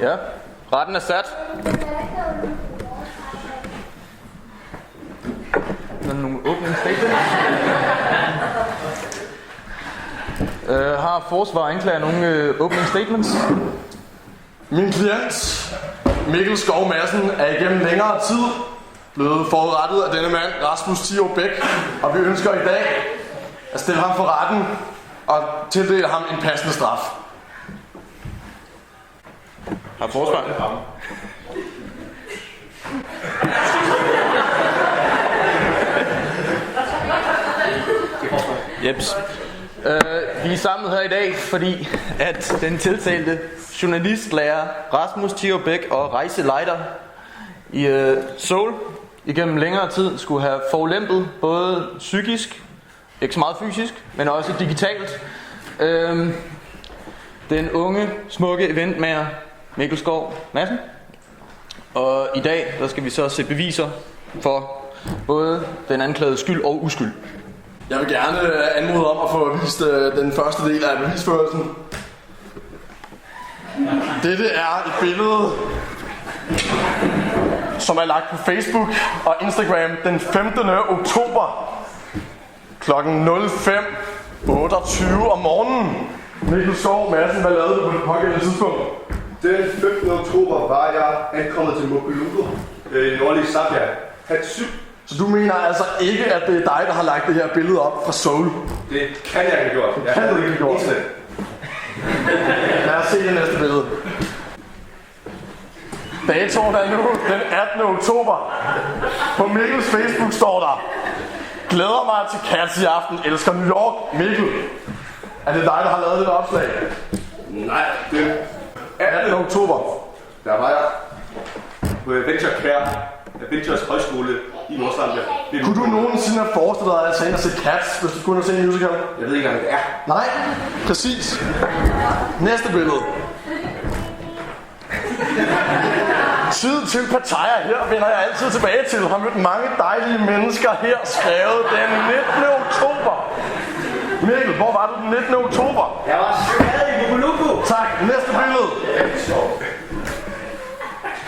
Ja, retten er sat. Der er nogle åbningsstatements. Har forsvar og anklager nogle åbningsstatements? Min klient, Mikkel Skov Madsen, er igennem længere tid blevet forurettet af denne mand, Rasmus Thiro Bæk, og vi ønsker i dag at stille ham for retten og tildele ham en passende straf. Har forsvar? Jeps. Vi er samlet her i dag, fordi at den tiltalte journalistlærer Rasmus Thiro Bæk og rejselejder i Seoul igennem længere tid skulle have forulempet både psykisk, ikke så meget fysisk, men også digitalt, den unge, smukke eventmager Mikkel Skov Madsen. Og i dag der skal vi så se beviser for både den anklagede skyld og uskyld. Jeg vil gerne anmode om at få vist den første del af bevisførelsen. Dette er et billede, som er lagt på Facebook og Instagram den 15. oktober kl. 05:28 om morgenen. Mikkel Skov Madsen, hvad lavede du på det pågældende tidspunkt? Den 15. oktober var jeg ankommet til Mokulungu i nordlige Zambia. Halv 7. Så du mener altså ikke, at det er dig, der har lagt det her billede op fra Seoul? Det kan jeg ikke have gjort. Det kan du ikke have gjort. Lad os se det næste billede. Datoen er nu den 18. oktober. På Mikkels Facebook står der: glæder mig til Cats i aften, elsker New York, Mikkel. Er det dig, der har lavet det opslag? Nej, det 18. oktober. der var jeg på Adventure Care, Adventures Højskole i Nordsjælland. Kunne du nogensinde have forestillet dig at tage ind og se Cats, hvis du kunne have set en musical? Jeg ved ikke, hvad det er. Nej, præcis. Næste billede. Tid til Pattaya, her vender jeg altid tilbage til. Har mødt mange dejlige mennesker her, skrevet den 19. oktober. Mikkel, hvor var du den 19. oktober? Jeg var skadet i Mokulungu. Tak, næste billede.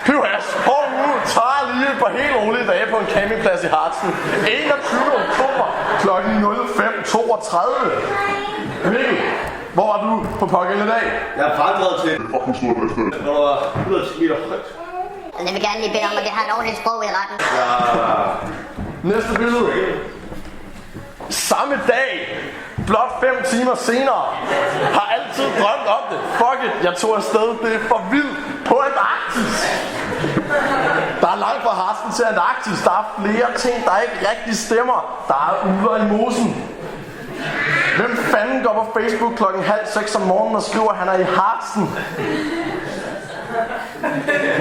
Pyhas, hård uge, tager lige et par helt rolige dage på en campingplads i Harzen. 21. oktober kl. 05:32. Mikkel, hvor var du på pågældende dag? Jeg er vandret til en fucking stor restaurant, hvor der var 110 meter højt. Jeg vil gerne lige bede om, at vi har et ordentligt sprog i retten. Ja. Næste billede. Samme dag, blot 5 timer senere, har altid drømt om det. Fuck it, jeg tog afsted, det er for vildt, på Antarktis. Der er langt fra Harzen til Antarktis, der er flere ting, der ikke rigtig stemmer. Der er uler i mosen. Hvem fanden går på Facebook klokken 5:30 om morgenen og skriver, at han er i Harzen?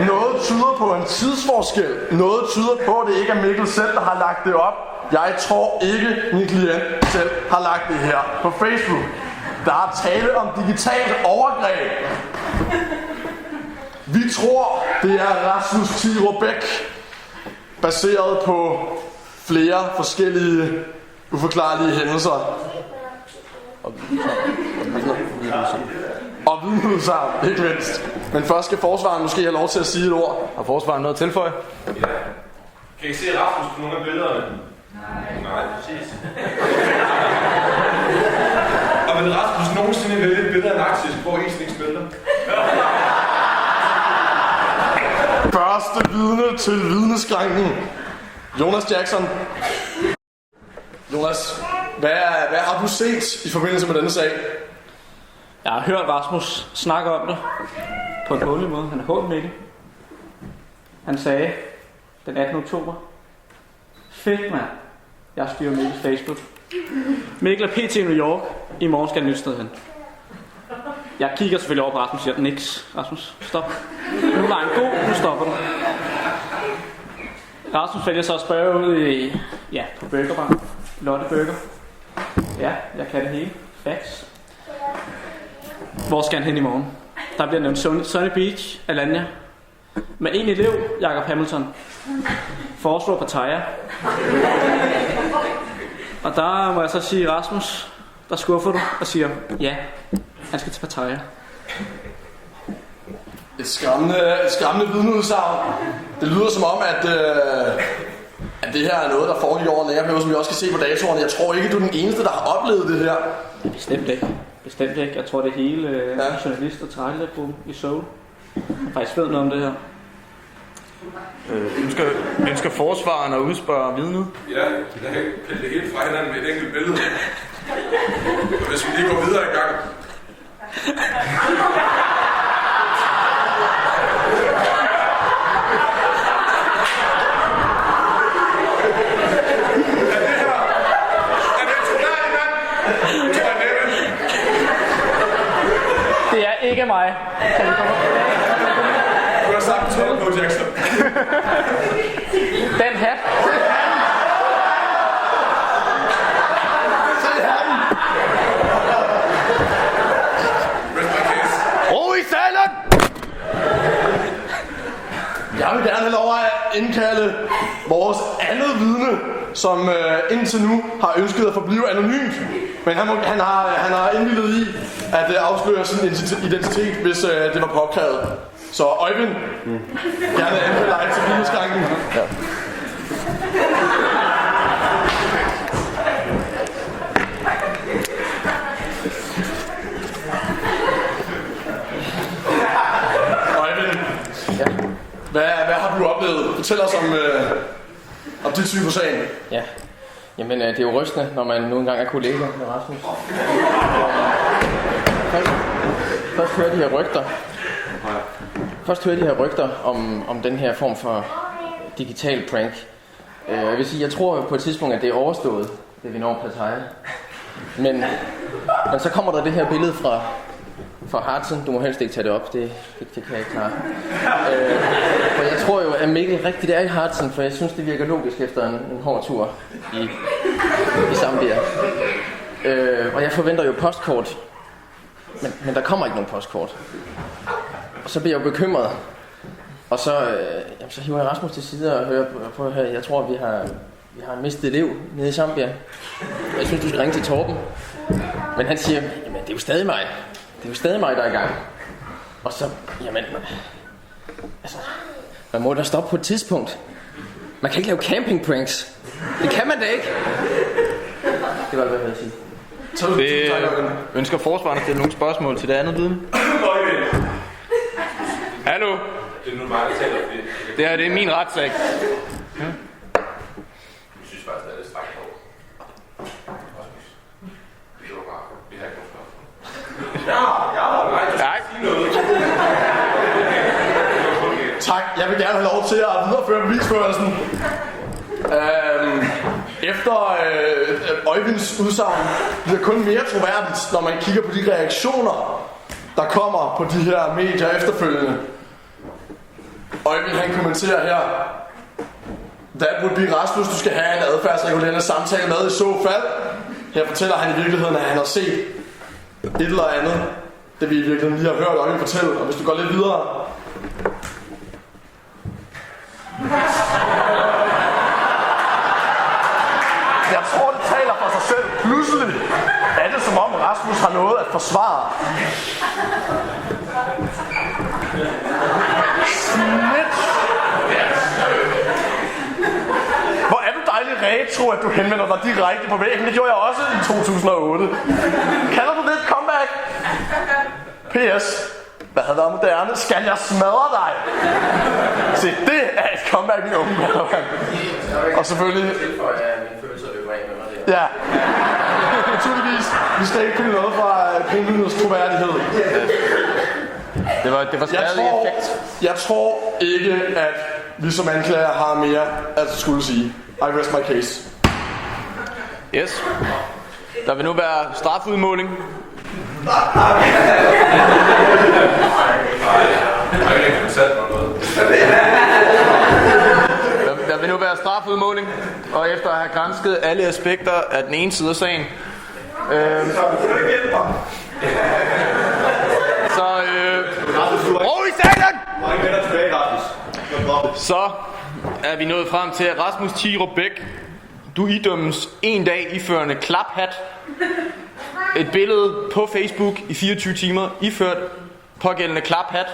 Noget tyder på en tidsforskel. Noget tyder på, at det ikke er Mikkel selv, der har lagt det op. Jeg tror ikke, min klient selv har lagt det her på Facebook. Der er tale om digitalt overgreb. Vi tror, det er Rasmus Thiro Bæk, baseret på flere forskellige uforklarlige hændelser. Og vidneudsagn, ikke mindst. Men først skal forsvaren måske have lov til at sige et ord. Har forsvaren noget at tilføje? Ja. Kan I se Rasmus på nogle af billederne? Nej, præcis. Og vil Rasmus nogensinde vælge et billede af en Arktis, hvor isen ikke spiller? Første vidne til vidneskranken. Jonas Jackson. Jonas, hvad har du set i forbindelse med denne sag? Jeg har hørt Rasmus snakke om det på en håndelig måde. Han er hånd Mikkel. Han sagde den 18. oktober: fedt mand, jeg styrer Mikkels Facebook. Mikkel er pt. i New York. I morgen skal han nyt sted hen. Jeg kigger selvfølgelig over på Rasmus og siger: niks, Rasmus, stop. Nu var han god, nu stopper du. Rasmus vælger så at spørge ud i, på Burgerbar. Lotte Burger. Ja, jeg kan det hele. Facts. Hvor skal han hen i morgen? Der bliver nævnt Sunny Beach, Alanya. Med en elev, Jacob Hamilton. Foreslår Pattaya. Og der må jeg så sige, Rasmus, der skuffer du og siger, ja, han skal til Pattaya. et skræmmende vidneudsagn. Det lyder som om, at det her er noget, der foregik over lærerperiode, som vi også kan se på datoren. Jeg tror ikke, du er den eneste, der har oplevet det her. Bestemt ikke. Bestemt ikke. Jeg tror, det er hele journalist- og tilrettelæggergruppen i Seoul. Jeg faktisk ved noget om det her. Ønsker forsvaren at udspørge vidnet? Ja, jeg kan pille det helt fra hinanden med et enkelt billede. Og hvis vi lige går videre i gang. Det er ikke mig. Du har sagt til på Jackson. Den hat. Ro i salen! Jeg vil gerne have lov at indkalde vores andet vidne, som indtil nu har ønsket at forblive anonymt. Men han har indvilliget i at afsløre sin identitet, hvis det var påkrævet. Så Øjvind, gerne ankalde dig til vidneskranken. Ja. Øjvind, hvad har du oplevet? Fortæl os om dit syn på sagen. Ja, jamen det er jo rystende, når man nu engang er kollega med Rasmus. Først hører de her rygter om den her form for digital prank. Jeg vil sige, jeg tror på et tidspunkt, at det er overstået, det vi når Pattaya. Men så kommer der det her billede fra Hartsen. Du må helst ikke tage det op, det kan jeg ikke klare. For jeg tror jo, at Mikkel rigtigt er i Hartsen, for jeg synes, det virker logisk efter en hård tur i Zambia. Og jeg forventer jo postkort, men der kommer ikke nogen postkort. Og så bliver jeg jo bekymret. Og så hiver jeg Rasmus til side og hører på her. Jeg tror, vi har en mistet elev nede i Zambia. Jeg synes, du skal ringe til Torben. Men han siger, jamen det er jo stadig mig. Det er jo stadig mig, der er i gang. Og så, jamen, altså, man må da stoppe på et tidspunkt. Man kan ikke lave campingpranks. Det kan man da ikke. Det var hvad jeg ville sige. Ønsker forsvaren at stille nogle spørgsmål til det andet vidne? Hallo? Det er nu bare, der taler fordi... Det er min retssag. Ja. Jeg synes faktisk, det er lidt strengt over. Rasmus, det var bare... Vi har ikke nogen spørgsmål. Nej, Tak, jeg vil gerne have lov til at videreføre bevisførelsen. Efter Øjvinds udsagn bliver kun mere troværdigt, når man kigger på de reaktioner, der kommer på de her medier efterfølgende. Øjvind han kommenterer her: That would be Rasmus, du skal have en adfærdsregulerende samtale med i så fald. Her fortæller han i virkeligheden, at han har set et eller andet, det vi i virkeligheden lige har hørt Øjvind fortælle. Og hvis du går lidt videre. Jeg tror, det taler for sig selv. Pludselig er det som om Rasmus har noget at forsvare. Snitch. Hvor er du dejlig retro, at du henvender dig direkte på væggen. Det gjorde jeg også i 2008. Kalder du det et comeback? PS. Hvad havde været moderne? Skal jeg smadre dig? Se, det er et comeback i unge mand. Og selvfølgelig... Ja. Naturligvis. Vi skal ikke finde noget fra kronvidnets troværdighed. Det var skadelig effekt. Jeg tror ikke, at vi som anklager har mere at skulle sige. I rest my case. Yes. Der vil nu være strafudmåling. Der vil nu være strafudmåling, og efter at have gransket alle aspekter af den ene side af sagen, ro i salen! Så er vi nået frem til, at Rasmus Thiro Bech, du idømmes en dag iførende klaphat, et billede på Facebook i 24 timer iført pågældende klaphat,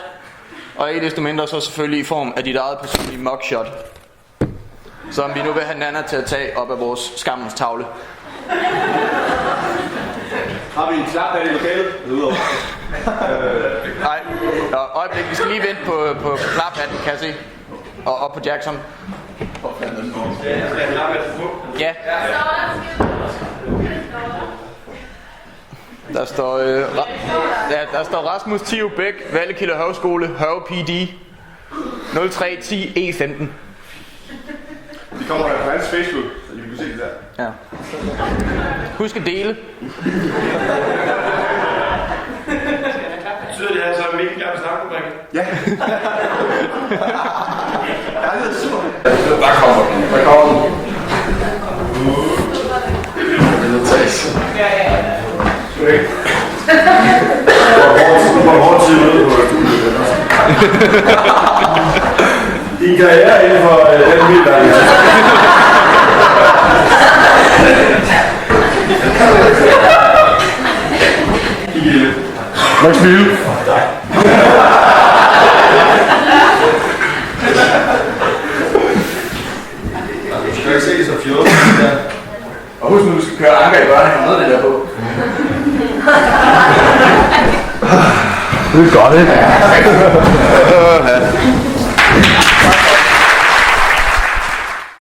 Og ikke desto mindre så selvfølgelig i form af dit eget personlige mugshot, som vi nu vil have Nana til at tage op af vores skammens tavle. Har vi en klaphat i lokalet? Nej, øjeblik, vi skal lige vente på klaphatten, kan jeg se. Og op på Jackson. Ja. Der står, der står Rasmus Theo Bæk, Vallekilde Højskole, Hørve PD, 0310 E15. Vi kommer på hans Facebook, så I kan se det der. Ja. Husk at dele. Betyder det her så, at Mikkel gerne vil snakke med mig? Ja. Ja, det er super. Der kommer den. Der kommer den. Det er tages. Okay. Hvor hårdt tid ude på din karriere inden for den mild, der Nok smile. Du skal ikke se så fjollet. Og husk nu, du skal køre anker i børnehaven, noget af det der på. Det er godt, ikke?